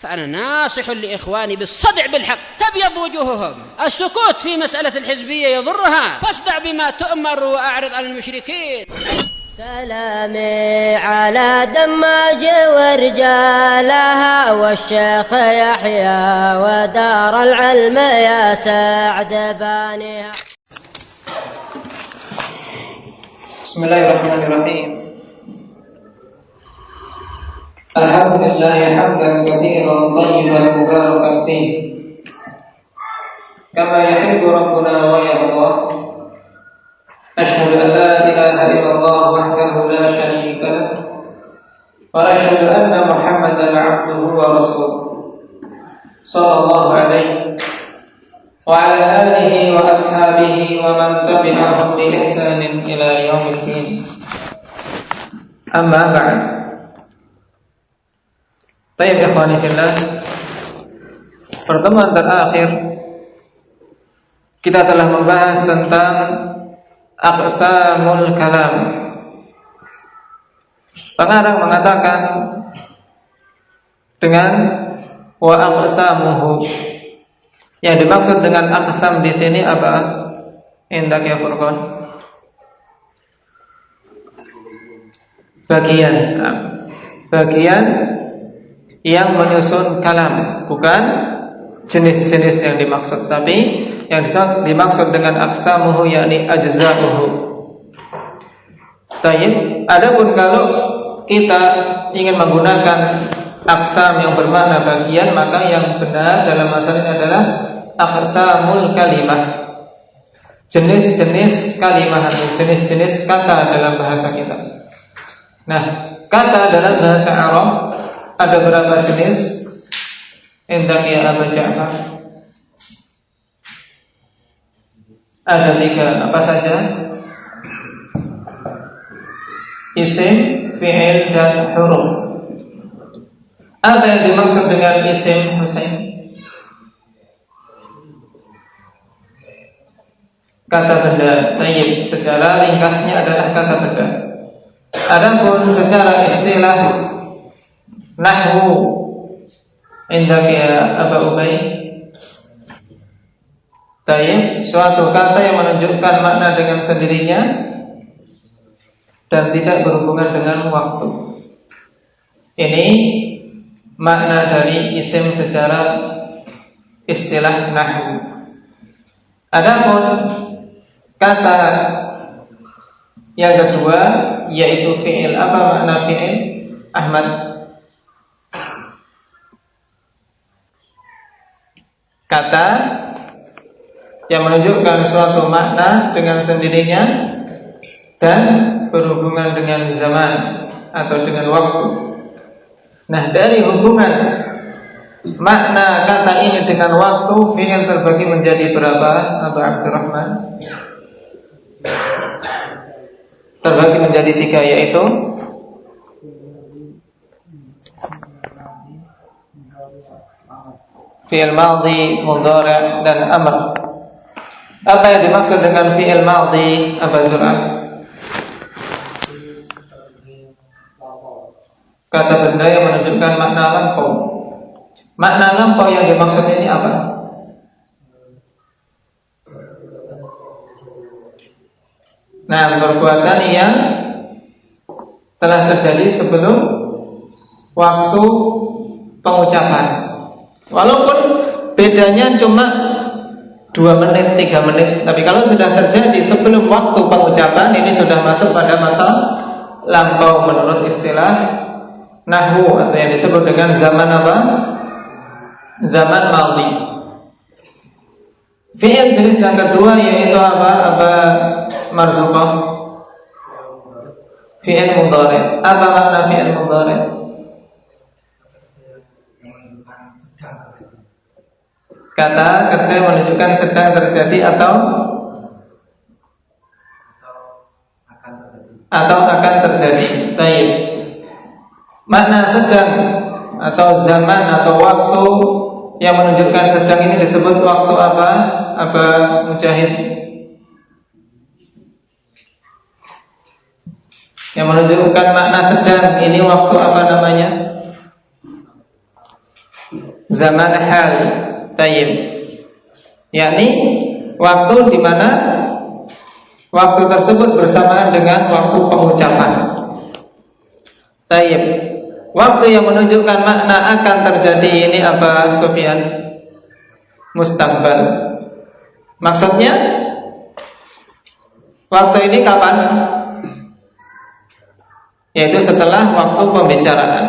فأنا ناصح لإخواني بالصدع بالحق تبيض وجوههم. السكوت في مسألة الحزبية يضرها، فاصدع بما تؤمر وأعرض عن المشركين. سلامي على دماج ورجالها والشيخ يحيى ودار العلم يا سعد بانيها. بسم الله الرحمن الرحيم. الحمد لله حمدا كثيرا طيبا مباركا فيه كما يحب ربنا ويرضى. أشهد أن لا إله إلا الله وحده لا شريك له وأشهد أن محمدا عبده ورسوله صلى الله عليه وعلى آله وأصحابه ومن تبعهم بإحسان إلى يوم الدين. أما بعد. Baik ikhwani fillah, pertemuan terakhir kita telah membahas tentang aqsamul kalam. Pengarang mengatakan dengan wa aqsamuhu. Yang dimaksud dengan aqsam di sini apa? Indak ya Furqan. Bagian yang menyusun kalam, bukan jenis-jenis yang dimaksud, tapi yang dimaksud dengan aqsamuhu yakni ajza'uhu. Tayyib. Adapun kalau kita ingin menggunakan aqsam yang bermakna bagian, maka yang benar dalam masalah ini adalah aqsamul kalimah. Jenis-jenis kalimah atau jenis-jenis kata dalam bahasa kita. Nah, kata dalam bahasa Arab ada berapa jenis? Indak ya Abu Ja'far. Ada 3. Apa saja? Isim, fi'il, dan huruf. Apa yang dimaksud dengan isim, Husain? Kata benda. Tayyib. Secara ringkasnya adalah kata benda. Adapun secara istilah nahwu, indak ya Abu Ubay. Tayyib, suatu kata yang menunjukkan makna dengan sendirinya dan tidak berhubungan dengan waktu. Ini makna dari isim secara istilah nahwu. Adapun kata yang kedua yaitu fi'il. Apa makna fi'il, Ahmad? Kata yang menunjukkan suatu makna dengan sendirinya dan berhubungan dengan zaman atau dengan waktu. Nah, dari hubungan makna kata ini dengan waktu, fi'il terbagi menjadi berapa, Abu Abdurrahman? Terbagi menjadi 3, yaitu fi'il madhi, mudhari' dan amr. Apa yang dimaksud dengan fi'il madhi, Abu Zur'ah? Kata benda yang menunjukkan makna lampau. Makna lampau yang dimaksud ini apa? Nah, perbuatan yang telah terjadi sebelum waktu pengucapan. Walaupun bedanya cuma 2 menit, 3 menit, tapi kalau sudah terjadi sebelum waktu pengucapan, ini sudah masuk pada masa lampau menurut istilah nahwu atau yang disebut dengan zaman apa? Zaman madhi. Fi'il jenis yang kedua yaitu apa? Apa Marzuqah? Fi'il mudhari'. Apa makna fi'il mudhari'? Kata kerja menunjukkan sedang terjadi atau akan terjadi. Baik. Makna sedang atau zaman atau waktu yang menunjukkan sedang ini disebut waktu apa? Apa Mujahid? Yang menunjukkan makna sedang ini waktu apa namanya? zaman hal. Tayyib. Yakni waktu di mana waktu tersebut bersamaan dengan waktu pengucapan. Tayyib. Waktu yang menunjukkan makna akan terjadi ini apa, Sufyan? Mustaqbal. Maksudnya waktu ini kapan? Yaitu setelah waktu pembicaraan.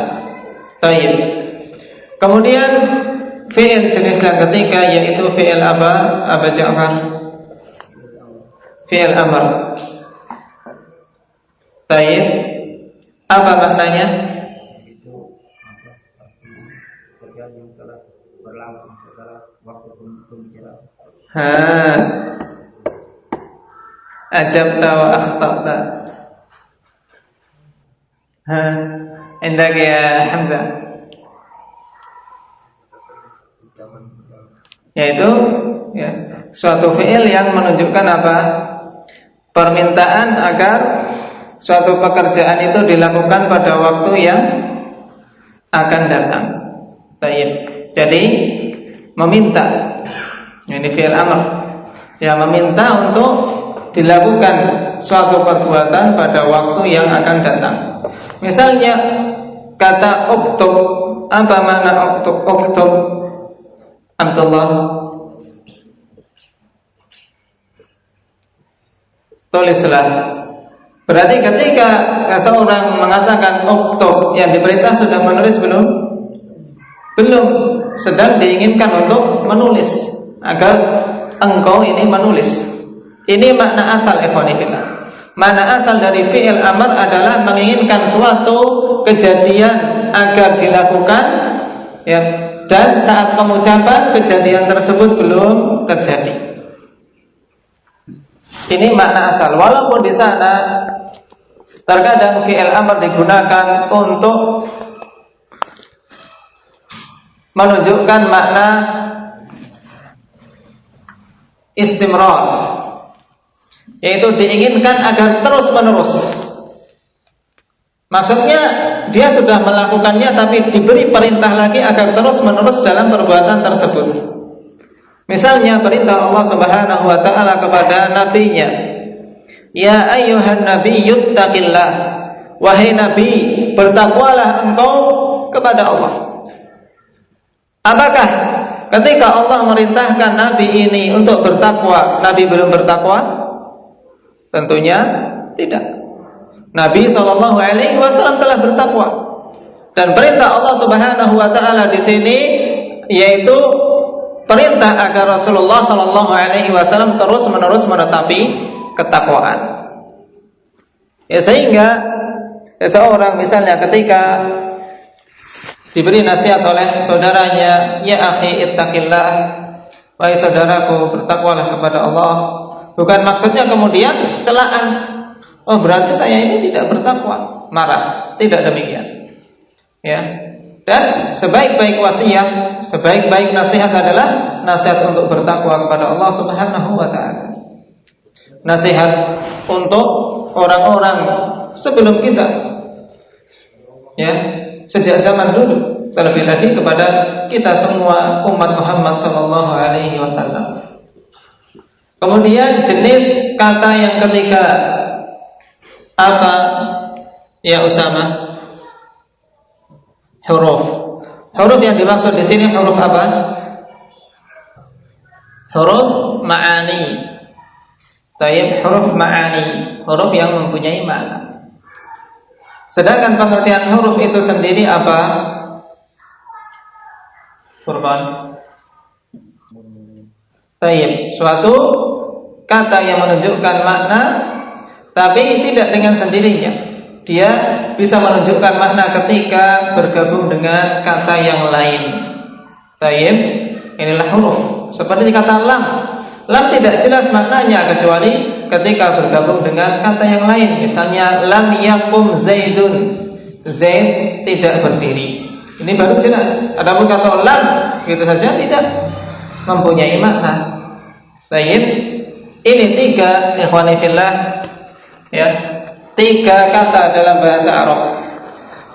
Tayyib. Kemudian fi'il jenis yang ketiga yaitu fi'il apa? Apa Ja'far? Fi'il amr. Tayyib. Apa maknanya? Ajabta wa akhta'ta. Indak ya Hamzah. Yaitu ya, suatu fi'il yang menunjukkan apa? Permintaan agar suatu pekerjaan itu dilakukan pada waktu yang akan datang. Baik. Jadi meminta. Ini fi'il amr. Ya, meminta untuk dilakukan suatu perbuatan pada waktu yang akan datang. Misalnya kata uktub, apa makna uktub? Uktub Abdullah, tulislah. Berarti ketika seorang mengatakan uktub, yang diperintah sudah menulis belum? Belum, sedang diinginkan untuk menulis, agar engkau ini menulis. Ini makna asal, ikhwanifillah. Makna asal dari fi'il amr adalah menginginkan suatu kejadian agar dilakukan, ya, dan saat pengucapan kejadian tersebut belum terjadi. Ini makna asal. Walaupun di sana terkadang fi'il amr digunakan untuk menunjukkan makna istimrar, yaitu diinginkan agar terus menerus. Maksudnya dia sudah melakukannya tapi diberi perintah lagi agar terus menerus dalam perbuatan tersebut. Misalnya perintah Allah Subhanahu wa taala kepada nabinya, ya ayyuhan nabiyyut taqillah, wahai nabi, bertakwalah engkau kepada Allah. Apakah ketika Allah merintahkan nabi ini untuk bertakwa, nabi belum bertakwa? Tentunya tidak. Nabi SAW telah bertakwa, dan perintah Allah Subhanahu wa taala di sini yaitu perintah agar Rasulullah SAW terus-menerus menetapi ketakwaan. Ya, sehingga seorang misalnya ketika diberi nasihat oleh saudaranya, ya akhi ittaqillah, wahai saudaraku, bertakwalah kepada Allah, bukan maksudnya kemudian celaan. Oh, berarti saya ini tidak bertakwa, marah. Tidak demikian. Ya. Dan sebaik-baik wasiat, sebaik-baik nasihat adalah nasihat untuk bertakwa kepada Allah Subhanahu wa taala. Nasihat untuk orang-orang sebelum kita. Ya, sejak zaman dulu, terlebih lagi kepada kita semua umat Muhammad sallallahu alaihi wasallam. Kemudian jenis kata yang ketiga apa, ya Usama? Huruf. Huruf yang dimaksud di sini huruf apa? Huruf ma'ani. Tayyib, huruf ma'ani, huruf yang mempunyai makna. Sedangkan pengertian huruf itu sendiri apa? Furqan. Tayyib, suatu kata yang menunjukkan makna tapi tidak dengan sendirinya. Dia bisa menunjukkan makna ketika bergabung dengan kata yang lain. Tayyib, inilah huruf. Seperti kata lam. Lam tidak jelas maknanya kecuali ketika bergabung dengan kata yang lain. Misalnya lam yakum zaidun, Zaid tidak berdiri. Ini baru jelas. Adapun kata lam gitu saja tidak mempunyai makna. Tayyib, ini tiga ikhwani fillah, ya, tiga kata dalam bahasa Arab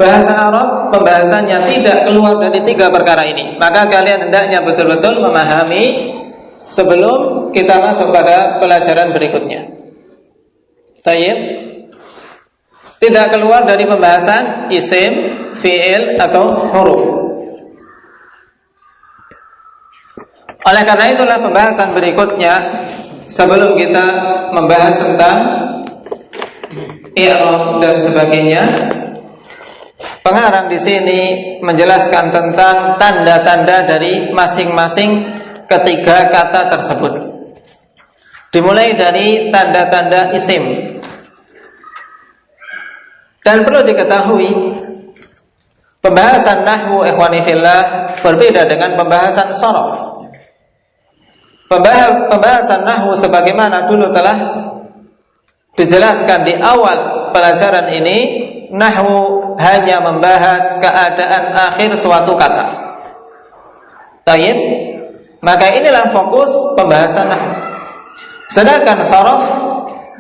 bahasa Arab pembahasannya tidak keluar dari 3 perkara ini. Maka kalian hendaknya betul-betul memahami sebelum kita masuk pada pelajaran berikutnya. Tayyib. Tidak keluar dari pembahasan isim, fi'il atau huruf. Oleh karena itulah pembahasan berikutnya, sebelum kita membahas tentang i'rab dan sebagainya, pengarang di sini menjelaskan tentang tanda-tanda dari masing-masing ketiga kata tersebut. Dimulai dari tanda-tanda isim. Dan perlu diketahui, pembahasan nahwu ikhwani fillah berbeda dengan pembahasan sharaf. Pembahasan nahwu sebagaimana dulu telah dijelaskan di awal pelajaran ini, nahwu hanya membahas keadaan akhir suatu kata. Tayyib. Maka inilah fokus pembahasan nahwu. Sedangkan sharaf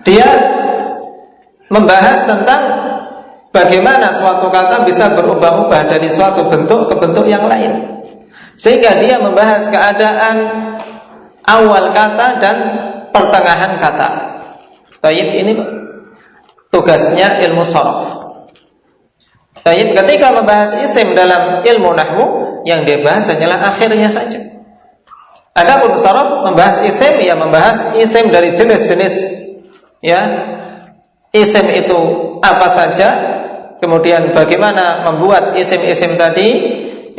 dia membahas tentang bagaimana suatu kata bisa berubah-ubah dari suatu bentuk ke bentuk yang lain, sehingga dia membahas keadaan awal kata dan pertengahan kata. Tayyib, ini tugasnya ilmu sharaf. Tayyib, ketika membahas isim dalam ilmu nahwu, yang dibahas hanyalah akhirnya saja. Adapun sharaf membahas isim, ya membahas isim dari jenis-jenis, ya isim itu apa saja, kemudian bagaimana membuat isim-isim tadi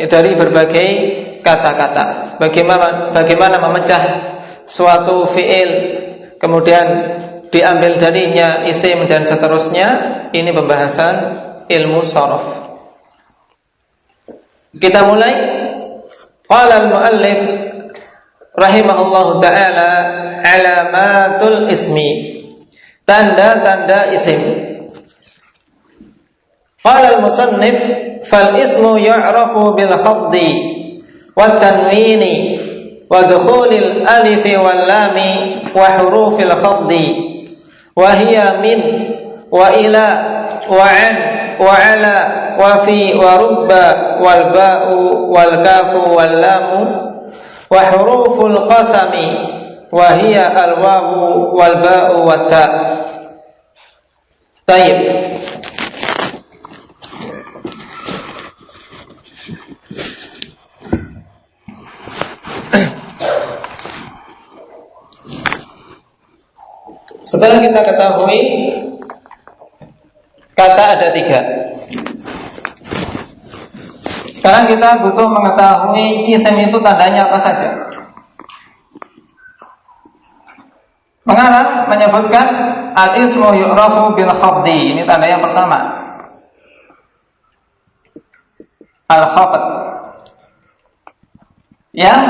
dari berbagai kata-kata, bagaimana memecah suatu fi'il, kemudian diambil darinya isim dan seterusnya. Ini pembahasan ilmu sharaf. Kita mulai. Qala al-muallif rahimahullahu ta'ala, alamatul ismi, tanda-tanda isim. Qala al-musannif, fal ismu yu'rafu bil khaddi wat tanwini wa dukhulil alif wal lam wa hurufil khaddi wa hiya min wa ila wa an wa ala wa fi wa rubba wal ba'u wal kafu wal lam wa huruful qasami wa hiya al wawu wal ba'u wat ta. Tayyib. Setelah kita ketahui kata ada 3, sekarang kita butuh mengetahui isim itu tandanya apa saja. Pengarang menyebutkan al-ismu yu'rafu bil khafdi. Ini tanda yang pertama, al-khafd. Yang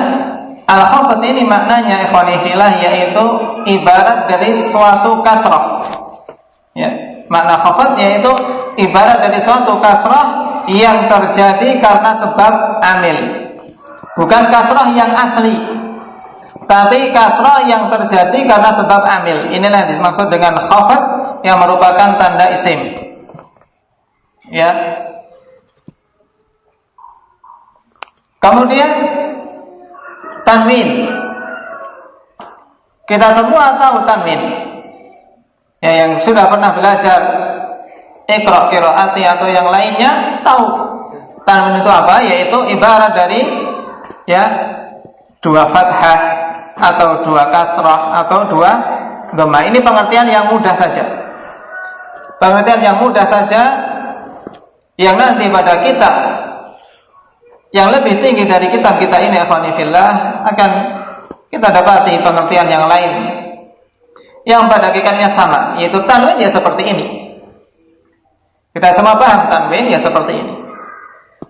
al-khafd ini maknanya ikhwani fillah yaitu ibarat dari suatu kasrah. Ya, makna khafd yaitu ibarat dari suatu kasrah yang terjadi karena sebab amil. Bukan kasrah yang asli, tapi kasrah yang terjadi karena sebab amil. Inilah yang dimaksud dengan khafd yang merupakan tanda isim. Ya. Kemudian tanwin. Kita semua tahu tanwin. Ya, yang sudah pernah belajar Iqra qiraati atau yang lainnya tahu tanwin itu apa, yaitu ibarat dari ya 2 fathah atau 2 kasrah atau 2 dhamma. Ini pengertian yang mudah saja. Pengertian yang mudah saja yang nanti pada kitab yang lebih tinggi dari kitab kita ini ikhwani fillah akan kita dapati pengertian yang lain yang pada hakikatnya sama, yaitu tanwin ya seperti ini. Kita semua paham tanwin ya seperti ini,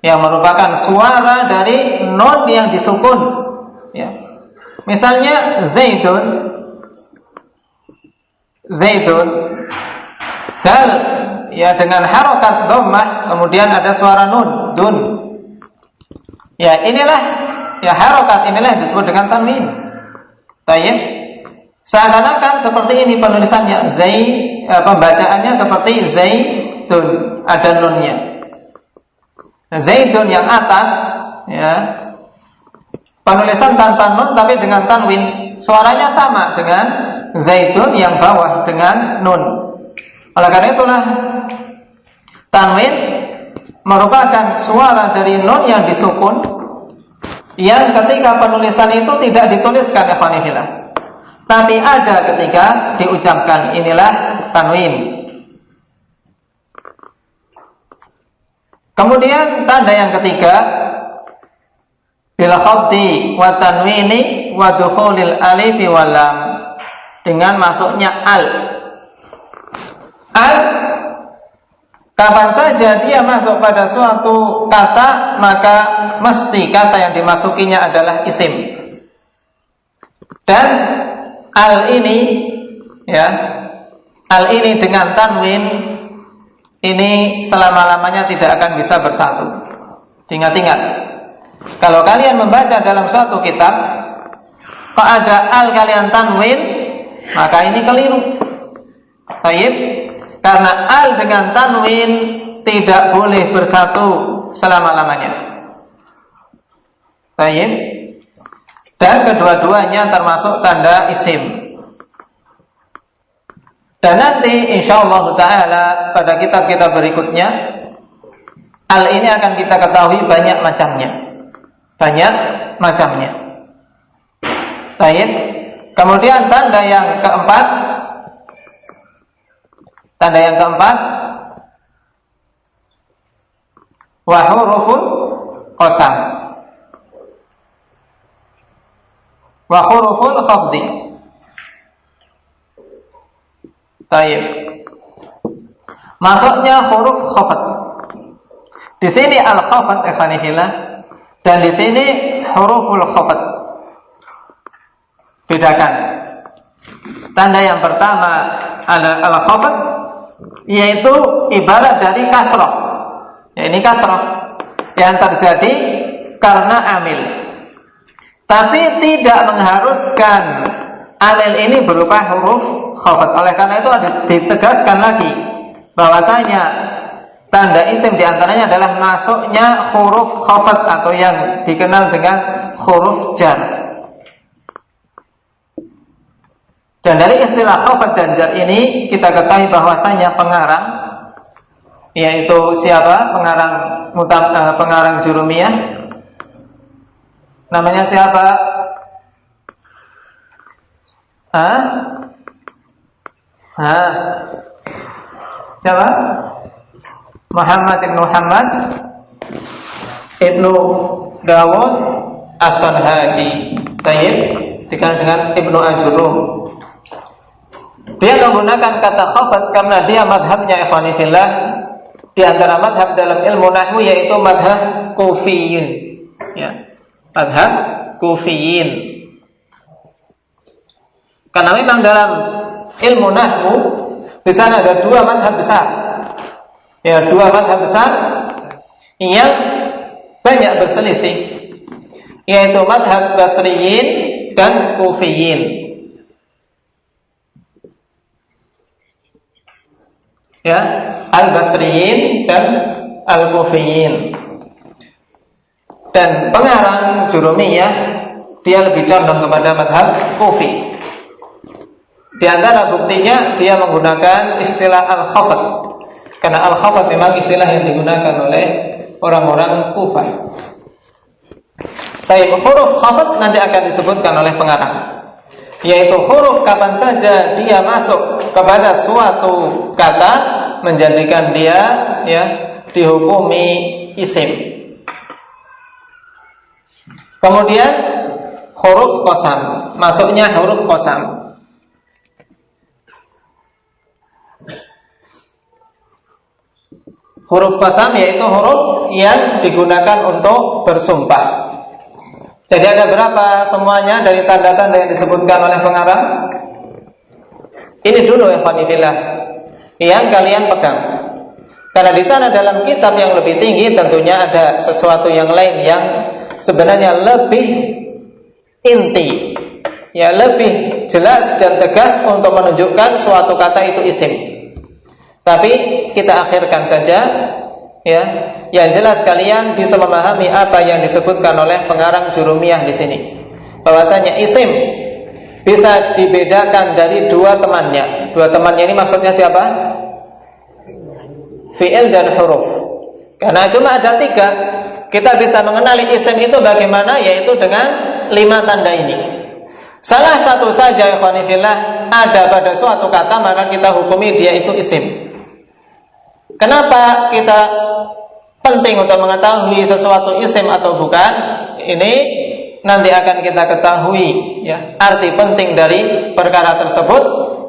yang merupakan suara dari nun yang disukun. Ya. Misalnya Zaidun, dal ya dengan harokat dhammah, kemudian ada suara nun, dun. Ya inilah ya harokat inilah yang disebut dengan tanwin. Tayyib. Seakan-akan seperti ini penulisannya, pembacaannya seperti Zaidun, ada nunnya. Zaidun yang atas, ya, penulisan tanpa nun tapi dengan tanwin, suaranya sama dengan Zaidun yang bawah dengan nun. Oleh karena itulah tanwin merupakan suara dari nun yang disukun, yang ketika penulisan itu tidak dituliskan ikhwanifillah, tapi ada ketika diucapkan. Inilah tanwin. Kemudian tanda yang ketiga, bil khafdi wa tanwini wa dukhulil alif wal lam, dengan masuknya al. Al kapan saja dia masuk pada suatu kata, maka mesti kata yang dimasukinya adalah isim. Dan al ini, ya, al ini dengan tanwin ini selama-lamanya tidak akan bisa bersatu. Ingat-ingat, kalau kalian membaca dalam suatu kitab kok ada al kalian tanwin, maka ini keliru. Baik, karena al dengan tanwin tidak boleh bersatu selama-lamanya. Baik, dan kedua-duanya termasuk tanda isim. Dan nanti insyaallah ta'ala pada kitab-kitab berikutnya, al ini akan kita ketahui banyak macamnya. Banyak macamnya. Baik. Kemudian tanda yang keempat, wa huruful qasam wa huruful khafdi. Baik. Masuknya huruf khafat. Di sini al-khafat ikhwanillah, dan di sini huruful khafat. Bedakan. Tanda yang pertama ada al-khafat, yaitu ibarat dari kasrah. Ya, ini kasrah yang terjadi karena amil. Tapi tidak mengharuskan amil ini berupa huruf khafat. Oleh karena itu ada ditegaskan lagi bahwasanya tanda isim diantaranya adalah masuknya huruf khafat atau yang dikenal dengan huruf jar. Dan dari istilah khafat dan jar ini kita ketahui bahwasanya pengarang, yaitu siapa? Pengarang Jurumiyah. Namanya siapa? Siapa? Muhammad Ibnu Dawud As-Sanhaji. Tayyib, dikenal dengan Ibnu Ajurum. Dia menggunakan kata khafat karena dia madhabnya ikhwanifillah, di antara madhab dalam ilmu nahwu yaitu madhab Kufiyin, ya, madhab Kufiyin. Karena memang dalam ilmu nahwu di sana ada dua madhab besar, ya, dua madhab besar yang banyak berselisih, yaitu madhab Basriyin dan Kufiyin. Ya, Al-Basriyin dan Al-Kufiyin. Dan pengarang Jurumiyah dia lebih condong kepada madhab Kufi. Di antara buktinya dia menggunakan istilah al-khafat, karena al-khafat memang istilah yang digunakan oleh orang-orang Kufah. Tapi huruf khafat nanti akan disebutkan oleh pengarang, yaitu huruf kapan saja dia masuk kepada suatu kata menjadikan dia, ya, dihukumi isim. Kemudian huruf qasam, masuknya huruf qasam. Huruf qasam yaitu huruf yang digunakan untuk bersumpah. Jadi ada berapa semuanya dari tanda-tanda yang disebutkan oleh pengarang? Ini dulu ikhwanifillah yang kalian pegang. Karena di sana dalam kitab yang lebih tinggi tentunya ada sesuatu yang lain yang sebenarnya lebih inti, ya, lebih jelas dan tegas untuk menunjukkan suatu kata itu isim. Tapi kita akhirkan saja Ya, yang jelas kalian bisa memahami apa yang disebutkan oleh pengarang Jurumiyah di sini. Bahwasanya isim bisa dibedakan dari dua temannya. Dua temannya ini maksudnya siapa? Fi'il dan huruf. Karena cuma ada 3. Kita bisa mengenali isim itu bagaimana? Yaitu dengan 5 tanda ini. Salah satu saja ikhwani fillah ada pada suatu kata, maka kita hukumi dia itu isim. Kenapa kita penting untuk mengetahui sesuatu isim atau bukan? Ini nanti akan kita ketahui ya, arti penting dari perkara tersebut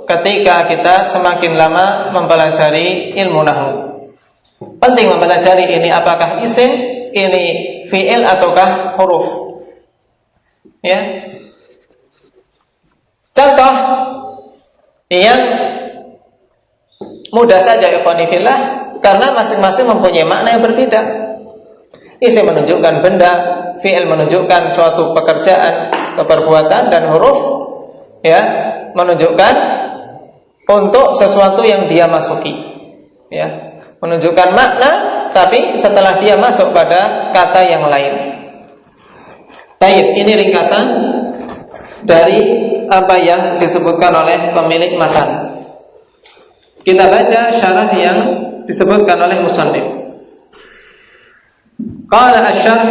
ketika kita semakin lama mempelajari ilmu nahwu. Penting mempelajari ini apakah isim, ini fi'il ataukah huruf. Ya. Contoh yang mudah saja ikhwani fillah, karena masing-masing mempunyai makna yang berbeda. Isim menunjukkan benda, fi'il menunjukkan suatu pekerjaan atau perbuatan, dan huruf ya menunjukkan untuk sesuatu yang dia masuki. Ya, menunjukkan makna tapi setelah dia masuk pada kata yang lain. Baik, ini ringkasan dari apa yang disebutkan oleh pemilik matan. Kita baca syarah yang disebutkan oleh musannif. Qala asy-syarh,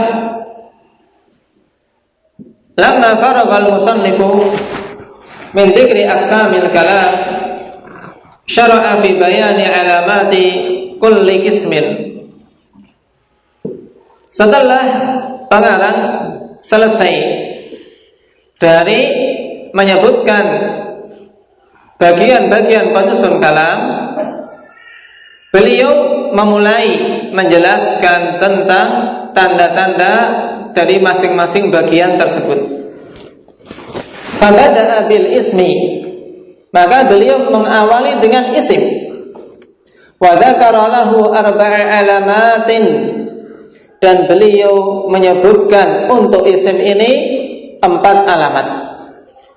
lamma faragha al-musannifu min dzikri aqsamil kalam syara'a fi bayani alamati kulli qismin. Setelah pengarang selesai dari menyebutkan bagian-bagian penyusun kalam, beliau memulai menjelaskan tentang tanda-tanda dari masing-masing bagian tersebut. Fabada'a bil ismi, maka beliau mengawali dengan isim. Wa dzakara lahu arba'a alamatin, dan beliau menyebutkan untuk isim ini 4 alamat.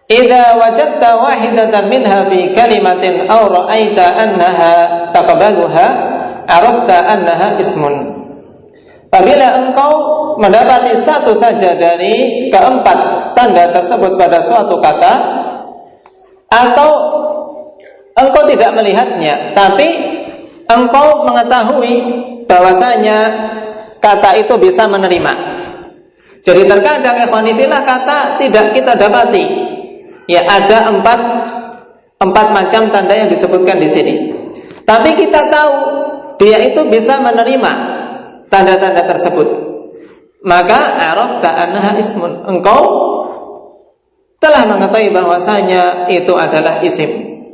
Idza wajadta wahidatan minha fi kalimatin aw ra'aita annaha taqbaluha arafta annaha ismun. Apabila engkau mendapati satu saja dari 4 tanda tersebut pada suatu kata, atau engkau tidak melihatnya tapi engkau mengetahui bahwasanya kata itu bisa menerima. Jadi terkadang ikhwani fillah kata tidak kita dapati. Ya, ada 4 macam tanda yang disebutkan di sini. Tapi kita tahu dia itu bisa menerima tanda-tanda tersebut. Maka arafta annaha ismun. Engkau telah mengetahui bahwasanya itu adalah isim.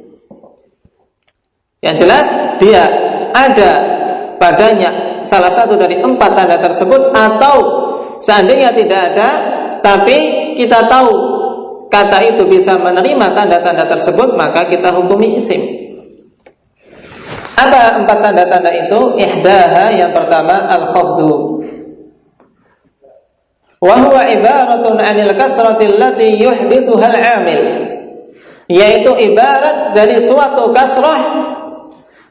Yang jelas dia ada padanya salah satu dari 4 tanda tersebut, atau seandainya tidak ada tapi kita tahu kata itu bisa menerima tanda-tanda tersebut, maka kita hukumi isim. Apa 4 tanda-tanda itu? Ihdaha, yang pertama al-khafdu, wa huwa ibaratun 'anil kasrati allati yuhdithuha al-'amil, yaitu ibarat dari suatu kasrah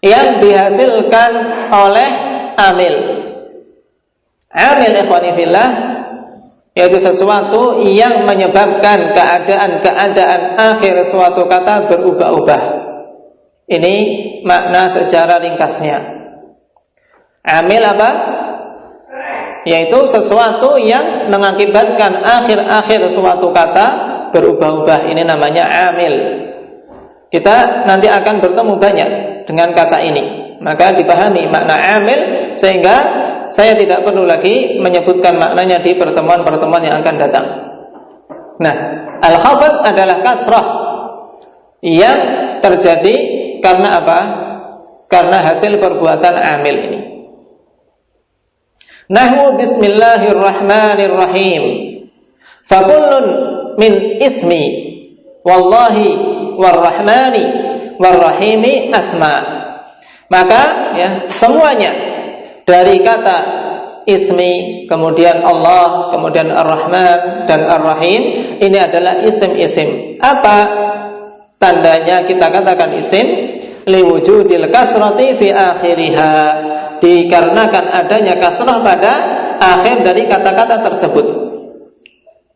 yang dihasilkan oleh amil. Amil ikhwani fillah yaitu sesuatu yang menyebabkan keadaan-keadaan akhir suatu kata berubah-ubah. Ini makna secara ringkasnya. Amil apa? Yaitu sesuatu yang mengakibatkan akhir-akhir suatu kata berubah-ubah. Ini namanya amil. Kita nanti akan bertemu banyak dengan kata ini. Maka dipahami makna amil sehingga saya tidak perlu lagi menyebutkan maknanya di pertemuan-pertemuan yang akan datang. Nah, al-khafd adalah kasrah yang terjadi karena apa? Karena hasil perbuatan amil ini. Nahwu bismillahirrahmanirrahim. Fakullun min ismi wallahi warrahmani warrahimi asma. Maka ya, semuanya dari kata ismi, kemudian Allah, kemudian Ar-Rahman dan Ar-Rahim, ini adalah isim-isim. Apa tandanya kita katakan isim? Liwujudil kasrati fi akhiriha, dikarenakan adanya kasrah pada akhir dari kata-kata tersebut.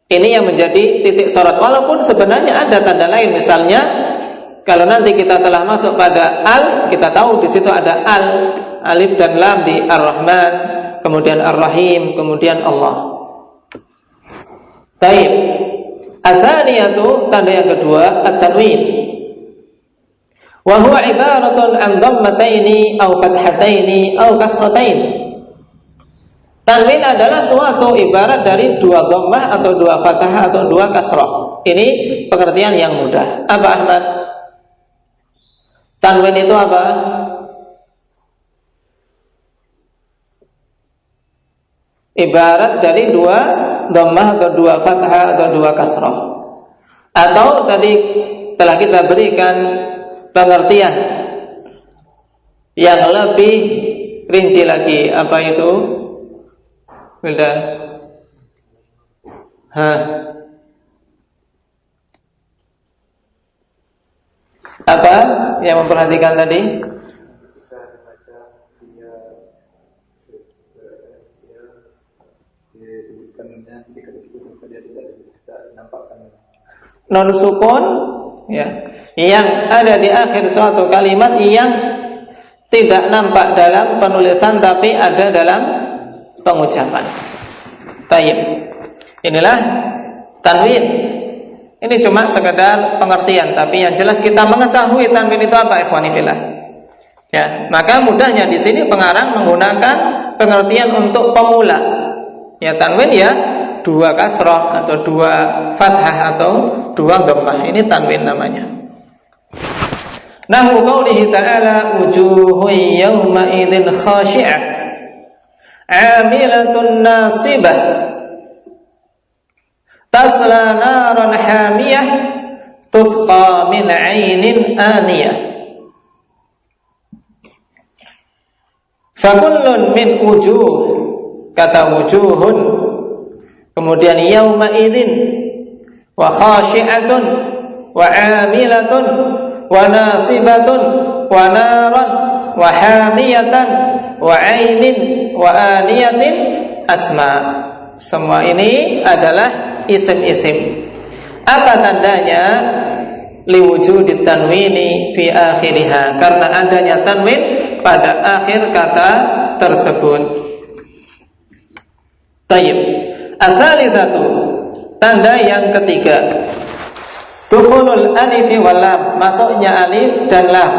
Ini yang menjadi titik sorot. Walaupun sebenarnya ada tanda lain, misalnya kalau nanti kita telah masuk pada al, kita tahu di situ ada al, alif dan lam di Ar-Rahman, kemudian Ar-Rahim, kemudian Allah. Baik. Ats-tsaniyatu, tanda yang kedua, at-tanwin. Wa huwa ibaratun an dhammataini aw fathataini aw kasrataini. Tanwin adalah suatu ibarat dari dua dhammah atau dua fathah atau dua kasrah. Ini pengertian yang mudah. Apa Ahmad? Tanwin itu apa? Ibarat dari dua dhammah atau dua fathah atau dua kasrah. Atau tadi telah kita berikan pengertian yang lebih rinci lagi. Apa itu? Wildan. Apa yang memperhatikan tadi? Non sukun, ya, yang ada di akhir suatu kalimat yang tidak nampak dalam penulisan tapi ada dalam pengucapan. Baik. Inilah tanwin. Ini cuma sekedar pengertian, tapi yang jelas kita mengetahui tanwin itu apa, ikhwani fillah. Ya, maka mudahnya di sini pengarang menggunakan pengertian untuk pemula. Ya, tanwin ya dua kasrah atau dua fathah atau dua dhammah. Ini tanwin namanya. Nahu qaulihi ta'ala wujuhun yawma idzin khashi'ah 'amilatun nasibah tasla naran hamiyah tusqa min 'ainin aniyah. Fakullun min wujuh, kata wujuhun, kemudian yauma idzin, wa khashi'atun, wa 'amilatun, wa nasibatun, wa naran, wa hamiyatan, wa 'ainin, wa aniyatin asma. Semua ini adalah isim-isim. Apa tandanya? Liwujudit tanwini fi akhiriha, karena adanya tanwin pada akhir kata tersebut. Tayyib. Ats-tsalitsatu, tanda yang ketiga, dukhulul alif wal lam, masuknya alif dan lam.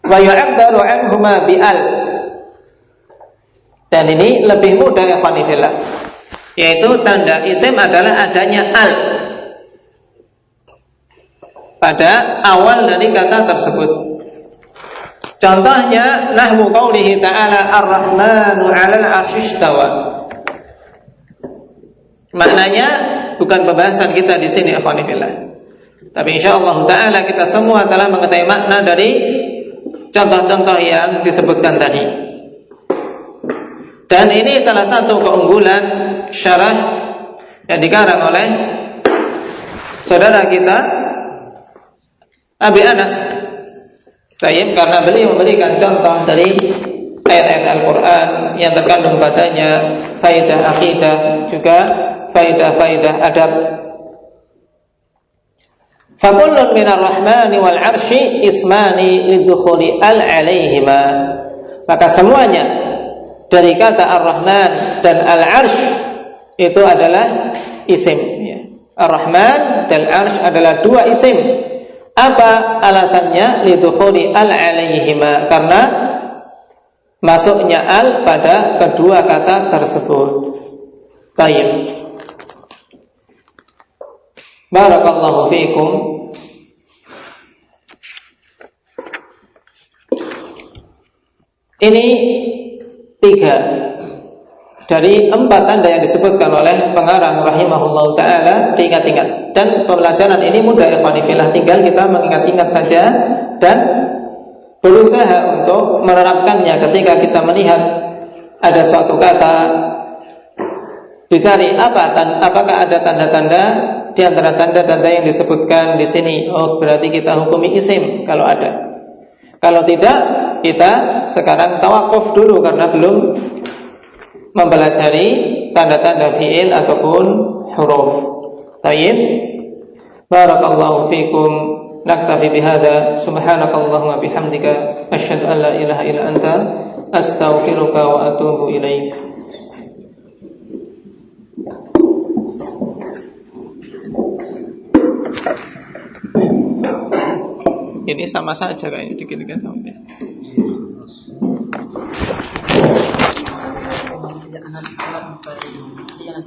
Wa yu'abbaru anhuma bi al. Dan ini lebih mudah ya ikhwanillah, yaitu tanda isim adalah adanya al pada awal dari kata tersebut. Contohnya nahwu qaulihi ta'ala ar-rahmanu 'alal 'arsy istawa. Maknanya bukan pembahasan kita di sini ikhwanillah, tapi insyaallah taala kita semua telah mengetahui makna dari contoh-contoh yang disebutkan tadi. Dan ini salah satu keunggulan syarah yang dikarang oleh saudara kita Abi Anas. Baik, karena beliau memberikan contoh dari ayat-ayat Al-Quran yang terkandung padanya faidah akidah, juga faidah-faidah adab. Fakullun minar rahmani wal arsy ismani lidukhuli al-alaihima. Maka semuanya dari kata Ar-Rahman dan Al-Arsh itu adalah isim. Ar-Rahman dan Al-Arsh adalah dua isim. Apa alasannya? Lidukhuli al-alaihima, karena masuknya al pada kedua kata tersebut. Baik. Barakallahu fiikum. Ini 3 dari 4 tanda yang disebutkan oleh pengarang rahimahullahu ta'ala. Diingat-ingat, dan pembelajaran ini mudah ikhwani fillah, tinggal kita mengingat-ingat saja dan berusaha untuk menerapkannya. Ketika kita melihat ada suatu kata, dicari apakah ada tanda-tanda di antara tanda-tanda yang disebutkan di sini. Oh, berarti kita hukumi isim kalau ada. Kalau tidak, kita sekarang tawakuf dulu karena belum mempelajari tanda-tanda fi'il ataupun huruf. Tayyib. Barakallahu fikum. Naktafi bihadza. Subhanakallahumma bihamdika asyhadu an la ilaha illa anta astaghfiruka wa atubu ilaik. Ini sama saja kayaknya dikit-dikit sama ini. Yang